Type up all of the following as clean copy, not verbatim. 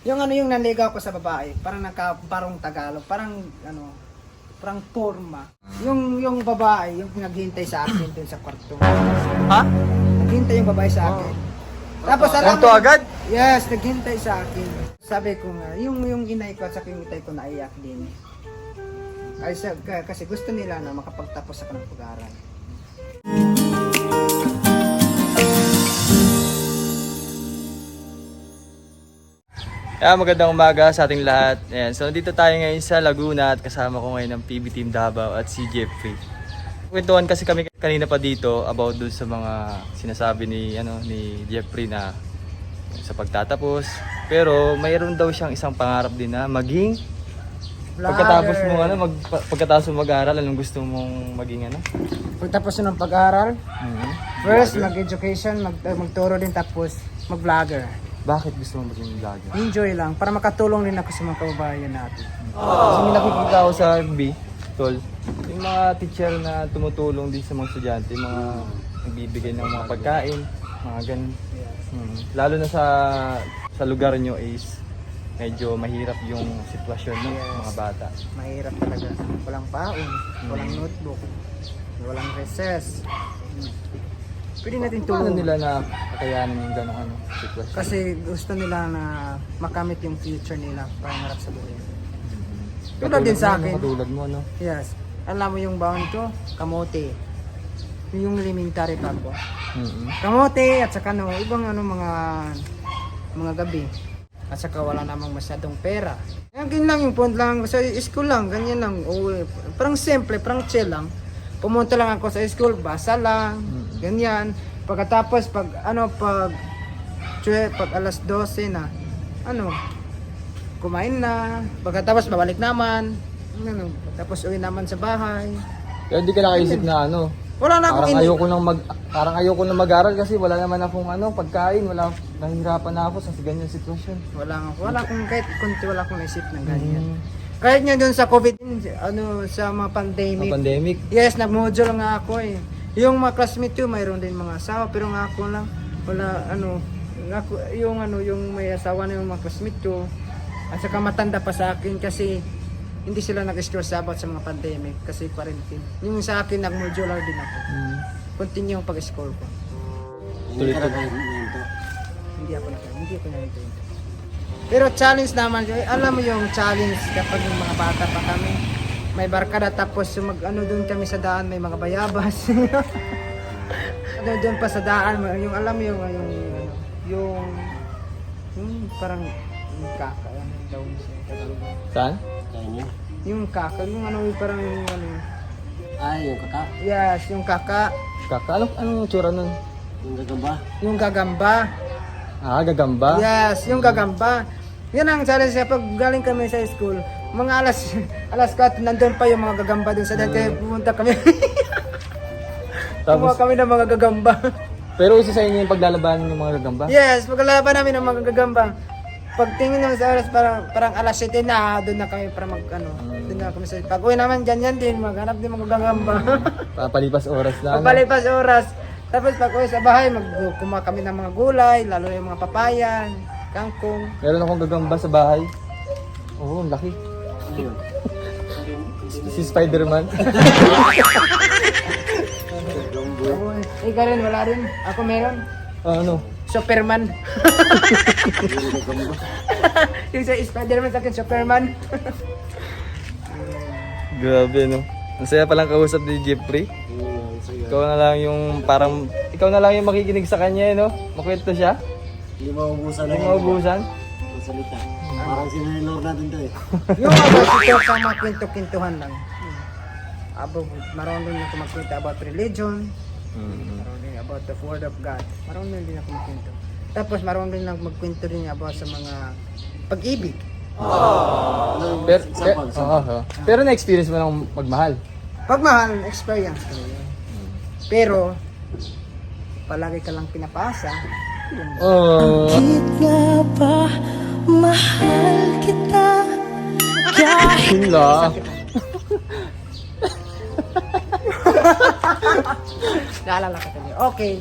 Yung ano yung naligaw ko sa babae, parang parang Tagalog, parang ano, parang forma. Yung babae, yung naghintay sa akin dun sa kwarto. Ha? Naghintay yung babae sa akin. Tapos alam Kwarto agad? Yes, naghintay sa akin. Sabi ko nga, yung inay ko at saka yung itay ko naiyak din. Kasi gusto nila na makapagtapos ako ng pag-aaral. Magandang umaga sa ating lahat. Ayan, so dito tayo ngayon sa Laguna at kasama ko ngayon ng PB Team Davao at si Jeffrey. Kwentuhan kasi kami kanina pa dito about dun sa mga sinasabi ni Jeffrey na sa pagtatapos. Pero mayroon daw siyang isang pangarap din na maging pagkatapos mo pagkatapos mo mag-aaral, anong gusto mong maging Pagtapos ng pag-aaral, first Vlogger? mag-education, magturo din tapos mag-vlogger. Bakit gusto mong maging vlogger? Enjoy lang, para makatulong din ako sa mga kababayan natin. Kasi may nakikita ako sa FB, tol, yung mga teacher na tumutulong din sa mga estudyante, mga nagbibigay ng mga pagkain, mga ganun. Lalo na sa lugar nyo is medyo mahirap yung sitwasyon ng mga bata. Mahirap talaga. Walang baon, walang notebook, walang recess. Pwede natin Paano tulong. nila na kakayanin yung ganong sitwasyon? Kasi gusto nila na makamit yung future nila, pangarap sa buhay. Tulad din sa akin. Katulad mo, no? Yes. Alam mo yung baon ko? Kamote. Yung elementary pa ko. Kamote at saka ibang mga gabi. At saka wala namang masyadong pera. Ganyan lang yung point lang sa school lang, ganyan lang. Parang simple, parang chill lang. Pumunta lang ako sa school, basa lang, ganyan. Pagkatapos pag alas 12 na, kumain na. Pagkatapos babalik naman. Tapos uwi naman sa bahay. Kaya hindi ka nakaisip na Wala na akong parang ayoko na mag-aral kasi wala naman akong pagkain, nahihirapan na ako sa ganyan sitwasyon. Wala akong kahit kunti, wala akong naisip ng ganyan. Kahit nga doon sa COVID, sa mga pandemic. Pandemic? Yes, nag-module nga ako eh. Yung mga classmate ko, mayroon din mga asawa, pero nga ako lang, yung may asawa na yung mga classmate ko, at saka matanda pa sa akin kasi hindi sila nag-stress about sa mga pandemic kasi quarantine. Yung sa akin, nag-modular din ako. Continue yung pag-score ko. Hindi ako nag-ito. Pero challenge naman, alam mo yung challenge kapag yung mga bata pa kami, may barkada tapos doon kami sa daan, may mga bayabas. Doon pa sa daan, yung alam mo yung parang yung kaka, yung daw siya Tagalog. Saan? Yung kaka, yung parang yung yung kaka? Yes, yung kaka. Kaka? Anong tsura nun? Yung gagamba? Yung gagamba. Gagamba? Yes, yung gagamba. Yan ang challenge pag galing kami sa school. Mga alas 4, nandun pa yung mga gagamba dun sa dati. Pumunta kami. Kumuha kami ng mga gagamba. Pero isa sa inyo yung paglalabanan ng mga gagamba? Yes, paglalaban namin ng mga gagamba. Pagtingin naman sa oras, parang alas 7 na, doon na kami para doon na kami sa pag-uwi naman, ganyan din, maghanap din mga gagamba. Papalipas oras lang. Papalipas oras. Tapos pag-uwi sa bahay, kumuha kami ng mga gulay, lalo yung mga papaya, kangkong. Meron akong gagamba sa bahay. Oo, ang laki. Si Spider-Man. Ikaw rin, wala rin. Ako meron. Ano? Superman. Yung sa Spider-Man sa akin, Superman. Grabe, no? Ang saya palang kausap ni Jeffrey. Ikaw na lang yung makikinig sa kanya, no? Makwento siya. Hindi maubusan Hindi maubusan. Ang salita. Parang sinilor natin to eh. Yung about ito sa mga kwento-kwentuhan lang. Marunong din ako magkwento about religion. Marunong din about the word of God. Marunong din ako magkwento. Tapos marunong din ako magkwento din about sa mga pag-ibig. Pero na-experience mo ng magmahal. Pagmahal, experience ko yun. Pero, palagi ka lang pinapasa. Oh. Bakit nga ba mahal kita? Yun lang. Naalala ko tuloy. Okay.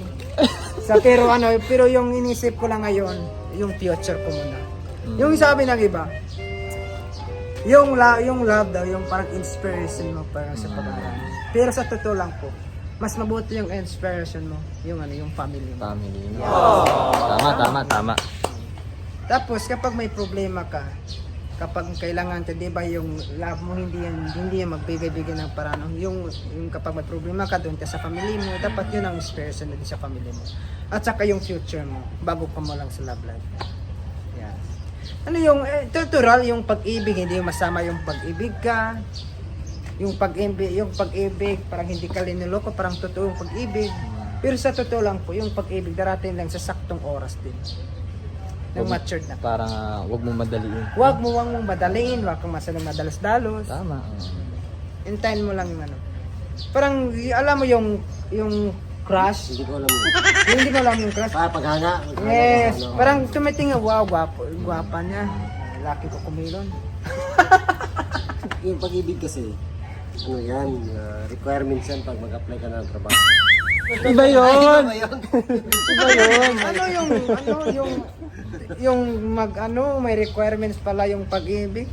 Pero yung inisip ko lang ngayon, yung future ko muna. Yung sabi ng iba, yung love daw, yung parang inspiration mo para sa pag-aaral. Pero sa totoo lang po, mas mabuti yung inspiration mo, yung family mo. Family. Tama. Tapos kapag may problema ka, kapag kailangan ka, 'di ba, yung love mo hindi yan magbigay-bigay ng paraan. Yung kapag may problema ka doon ka sa family mo, dapat yun ang inspiration mo din sa family mo. At saka yung future mo, bago ka mo lang sa love life. Yeah. Ano yung tutorial, yung pag-ibig, hindi yung masama yung pag-ibig ka. Yung pag-ibig, parang hindi ka linuloko, parang totoong pag-ibig. Pero sa totoo lang po, yung pag-ibig darating lang sa saktong oras din. Nang matured na. Parang wag mo madaliin. Huwag mong madaliin, huwag kang masyadong madalas-dalos. Tama. Hintayin mo lang yung ano. Parang, alam mo yung crush? Hindi ko alam yun. Hindi mo alam yung crush? Paghanga. Yes, Ano. parang tumitingin, wow, gwapa niya. Laki ko kumilon. Yung pag-ibig kasi, ano yan, requirements yan pag mag-apply ka ng trabaho. Iba yun! May requirements pala yung pag-ibig.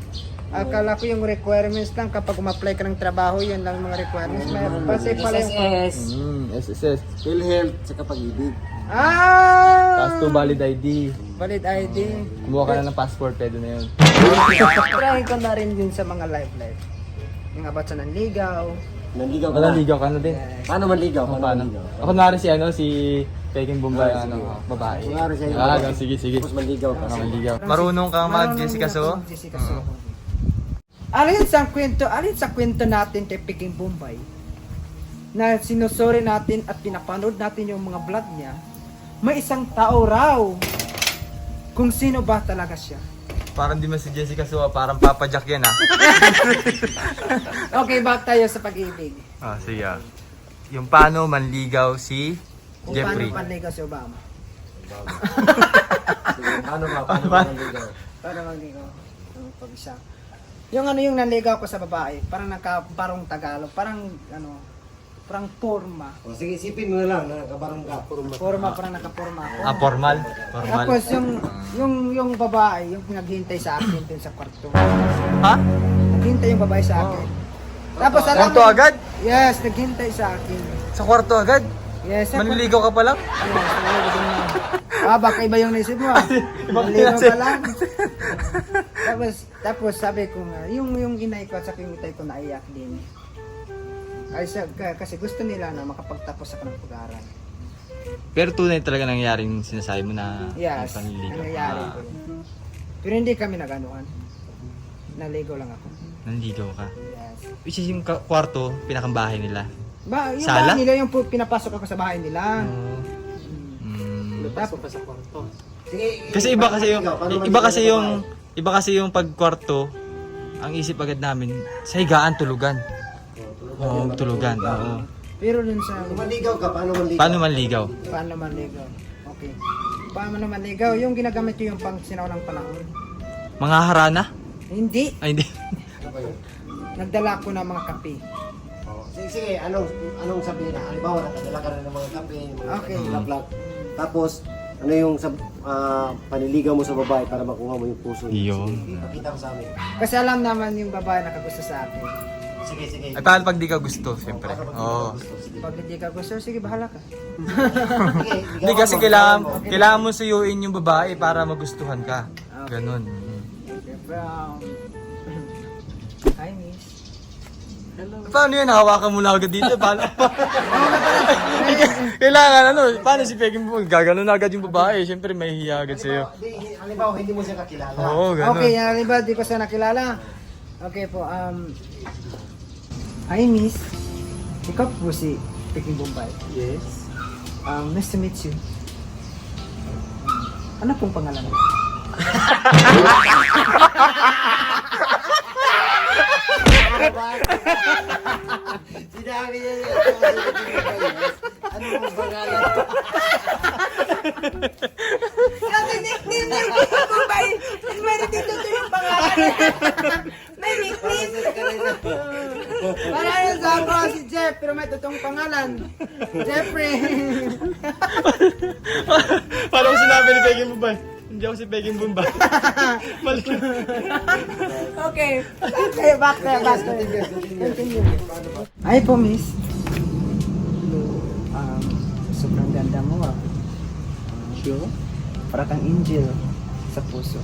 Akala ko yung requirements lang kapag umapply ka ng trabaho, yun lang mga requirements. May kasi pala yung SSS, SSS. PhilHealth, saka pag-ibig. Tapos to Ah! valid ID. Valid ID. Kumuha ka na ng passport, pwede na yun. Try ko na rin din sa mga life. Yung about sa nanligaw. Nanligaw ka Wala, na. ligaw ka na din. Paano manligaw? Paano? manligaw? Ako nari si Peking Bombay, babae. Kunwari sa'yo. Sige. Tapos manligaw ka. Manligaw. Marunong kang mag-Jessica So? Jessica So. Alin sa kwento natin kay Peking Bombay na sinusuri natin at pinapanood natin yung mga vlog niya, may isang tao raw kung sino ba talaga siya. Parang di man si Jessica So, parang Papa Jack yan Okay, back tayo sa pag-ibig. sige Yung paano manligaw si Kung Jeffrey. paano panligaw si Obama. Paano manligaw? Para manligaw. Pag-isa. Yung nanligaw ko sa babae, parang Tagalog, parang forma. O sige, isipin mo na lang, nakabarang ka. Parang nakaporma ako. Formal? Tapos yung babae, yung naghintay sa akin dun sa kwarto. Ha? Naghintay yung babae sa akin. Tapos Kwarto agad? Yes, naghintay sa akin. Sa kwarto agad? Yes, sa Manliligaw ka pa lang? baka iba yung naisip mo. Manligaw ka lang. Tapos sabi ko nga, yung inay ko at sa kinitay ko naiyak din. Kasi gusto nila na makapagtapos ako ng pag-aaral. Pero tunay talaga nangyaring sinasabi mo na Yes, panliligaw. nangyayari ko. Pero hindi kami nag-anuan. Naligaw lang ako. Nanligaw ka. Yes. Which is yung kwarto, pinakambahay nila. Yung Sala? bahay nila, yung pinapasok ako sa bahay nila. Pasok ka sa kwarto. Sige, Kasi paano iba kasi yung pagkwarto, ang isip agad namin, sa higaan tulugan. Oo, tulugan. Oo. Pero dun sa Kung manligaw ka, paano manligaw? Paano manligaw? paano manligaw. Okay. Paano manligaw? Yung ginagamit ko yung pang sinaunang panahon. Mga harana? Hindi. Ay, hindi. Ano ba yun? Nagdala ko ng mga kape. Sige, anong sabihin na? Halimbawa, nakadala ka na ng mga kape, mga Okay. vlog. Tapos, ano yung paniligaw mo sa babae para makuha mo yung puso niya? Yun. Sige, ipakita mo sa amin. Kasi alam naman yung babae nakagusto sa akin. Sige. Ay, paano pag di ka gusto, siyempre? Oo. Pag hindi ka gusto, sige bahala ka. Sige, Hindi kasi kailangan mo suyuin yung babae para magustuhan ka. Ganon. Okay, from... Hi, miss. Hello. Paano yun? Hawakan mo na agad dito. Paano? Kailangan paano si Peking mo? Gaganon na agad yung babae. Siyempre may hiya agad sa'yo. Halimbawa, hindi mo siya kakilala. Oo, ganon. Okay, halimbawa di ko siya nakilala. Okay po, hi, miss. Ikaw po si Peking Bombay. Yes. Nice to meet you. Ano pong pangalan mo? Sinabi niya yun. Ano mo pangalan? Sabi nickname niya yung Peking Bombay. May natituto yung pangalan. May nickname. Parang sa ako si Jeff, pero may totoong pangalan. Jeffrey. Paano ko sinabi ni Peking mo ba? Hindi ako si Peking Bumba. Mali. Okay. Okay, back there. Continue. Ay po, miss. Sobrang ganda mo ah. Sure? Para kang angel sa puso.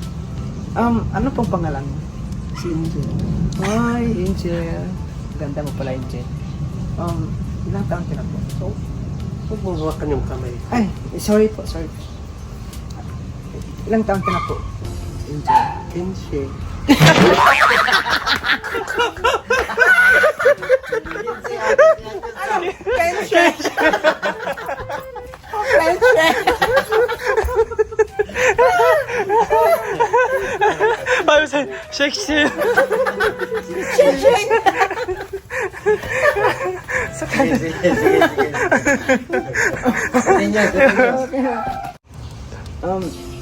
Ano pong pangalan mo? Si Angel. Ay, Angel. Ganda mo pala, Angel. Ilang taon ka na po? So, huwag mo hawakan yung kamay. Ay, sorry po. Ilang taon ka na po? Angel. 15. Paano sa shake.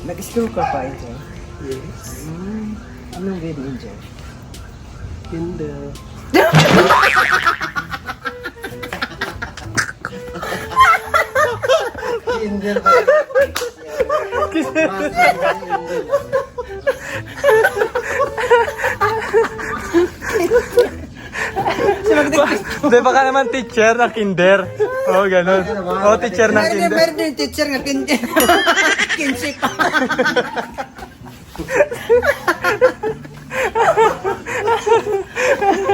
Nag-school ka pa, Angel? Yes. Anong grade, Angel? Kinder. Kinder pa. Hindi, baka naman teacher ng kinder. Oo, ganun. Oo, teacher ng kinder. Meron din teacher nga kinder. Kinship pa.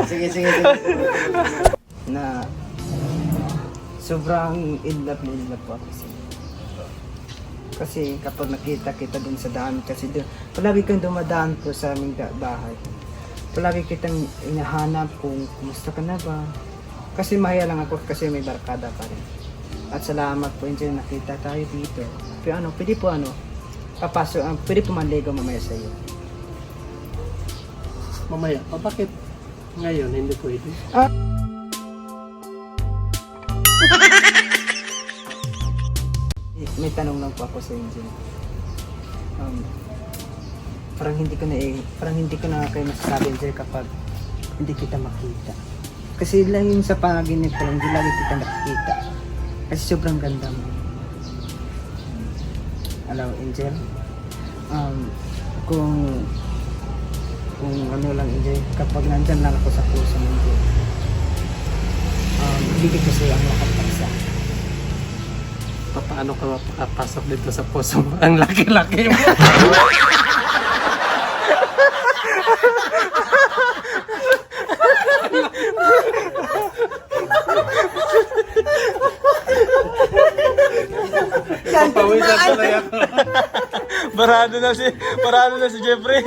Sige. Na sobrang in love po ako sa inyo. Kasi kapag nakita kita dun sa daan, kasi dun, palagi kang dumadaan po sa aming bahay. Palagi kitang inahanap kung kumusta ka na ba. Kasi mahaya lang ako kasi may barkada pa rin. At salamat po, Angel, nakita tayo dito. Pero pwede po papasok, pwede po manligaw mamaya sa iyo. Mamaya, bakit ngayon hindi pwede? May tanong lang po ako sa Angel. Parang hindi ko na kayo masasabi, Angel, kapag hindi kita makita. Kasi lang yun sa panaginip ko lang, hindi lagi kita nakikita. Kasi sobrang ganda mo. Hello, Angel. Kung ano lang, Angel, kapag nandyan lang ako sa puso mo, Angel, ibigay ko sa'yo ang lahat para sa akin. Paano ka mapapasok dito sa puso mo? Ang laki-laki mo. Pawisan ko na yan. Barado na si Jeffrey.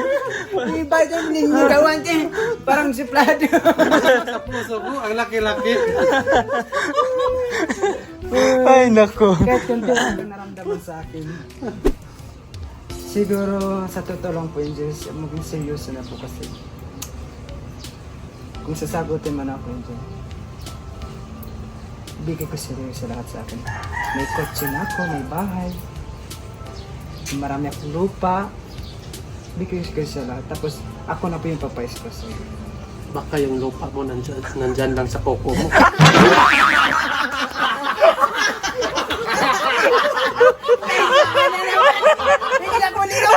Yung bite yung ninigawan niya, parang suplado. Sa puso mo, ang laki-laki. Ay, nako. Kahit kunti lang ang naramdaman sa akin. Siguro sa totoo lang po, Angel, maging seryoso na po kasi. Kung sasagutin man ako, Angel, bigay ko seryoso lahat sa akin. May kotse na ako, may bahay, marami akong lupa, bigay ko sa lahat. Tapos ako na po yung papayos ko sa iyo. Baka yung lupa mo nandyan lang sa koko mo. Hindi ako nito!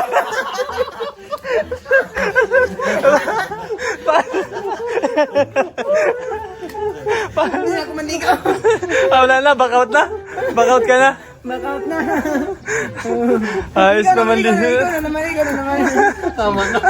Hindi ako manigaw. Wala na, back out na. Back out ka na. Back out na. Ayos naman din. Ikaw na naman. Tama na.